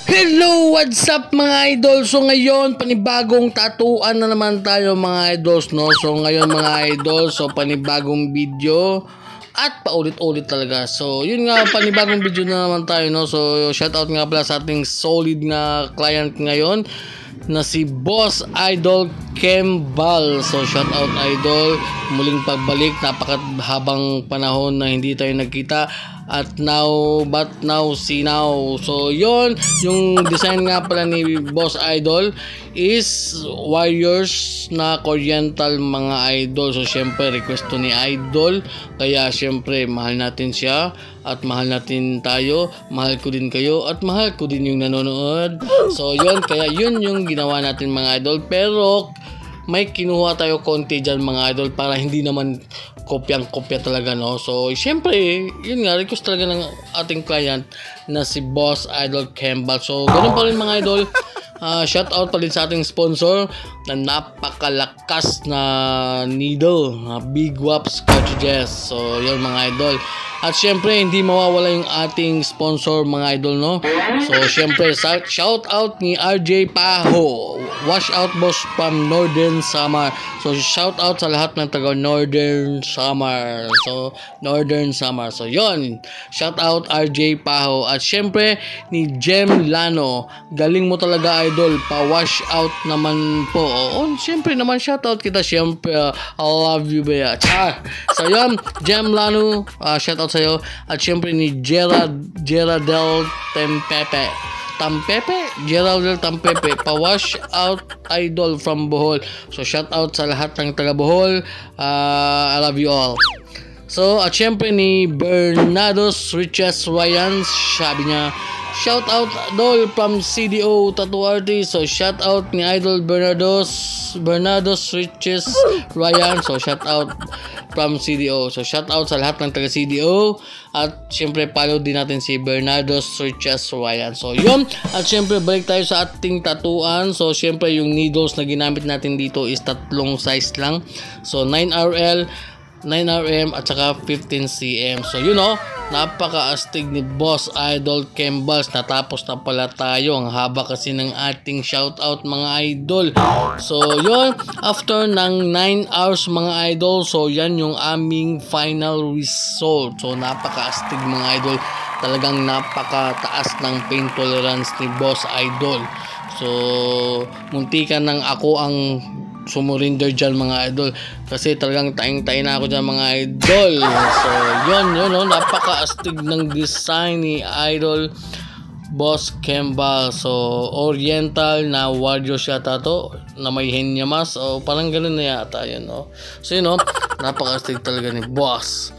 Hello! What's up mga idol? So ngayon, panibagong tatuan na naman tayo mga idols, no? So ngayon mga idol, so panibagong video at paulit-ulit talaga. So yun nga, panibagong video na naman tayo, no? So shoutout nga pala sa ating solid na client ngayon na si Boss Idol Kembal. So shoutout idol, muling pagbalik, napakahabang panahon na hindi tayo nagkita. At now, but now, see now. So, yon yung design nga pala ni Boss Idol is warriors na Oriental mga idol. So, syempre, request to ni Idol. Kaya, syempre, mahal natin siya at mahal natin tayo. Mahal ko din kayo at mahal ko din yung nanonood. So, yon kaya yun yung ginawa natin mga idol. Pero, may kinuha tayo konti dyan mga idol para hindi naman kopyang-kopya talaga, no? So, syempre, yun nga, request talaga ng ating client na si Boss Idol Kembal. So, ganun pa rin mga idol. Shout out pa rin sa ating sponsor na napakalakas na needle, Big Waps cartridges. So, yun mga idol. At syempre, hindi mawawala yung ating sponsor mga idol, no? So, syempre, shout out ni RJ Paho. Wash out boss from Northern Samar. So, shout out sa lahat ng taga Northern Samar. So, Northern Samar. So, yon. Shout out RJ Paho. At syempre, ni Jem Lano. Galing mo talaga idol. Pa-wash out naman po. Oo, syempre naman shout out kita. Syempre, I love you ba? So, yon. Jem Lano. Shout out sa'yo. At syempre ni Geraldel Tampepe, pa-wash out idol from Bohol. So shout out sa lahat ng taga Bohol. I love you all. So at syempre ni Bernados Riches Ryan, sabi niya shout out idol from CDO Tattoo Artist. So shout out ni idol Bernados Riches Ryan. So shout out from CDO. So shout out sa lahat ng taga CDO. At syempre follow din natin si Bernados Riches Ryan. So yun. At syempre balik tayo sa ating tatuan. So syempre yung needles na ginamit natin dito is tatlong size lang. So 9RL, 9RM at saka 15cm. So you know, napaka-astig ni Boss Idol Kembals. Natapos na pala tayo. Ang haba kasi ng ating shoutout mga idol. So yun, after ng 9 hours mga idol, so yan yung aming final result. So napaka-astig mga idol. Talagang napakataas ng pain tolerance ni Boss Idol. So muntikan ng ako ang sumurinder dyan mga idol, kasi talagang taing-taing na ako dyan mga idol. So yun, no? Napaka-astig ng design ni Idol Boss Kembal. So Oriental na warrior siya tato na may henyamas o parang ganun na yata yun, no? So yun, no? Napaka-astig talaga ni Boss.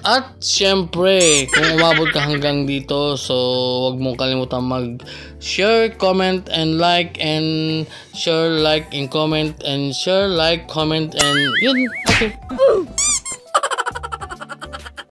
At syempre, kung umabot ka hanggang dito, so wag mong kalimutan mag-share, comment, and like, and share, like, and comment, and share, like, comment, and yun. Okay.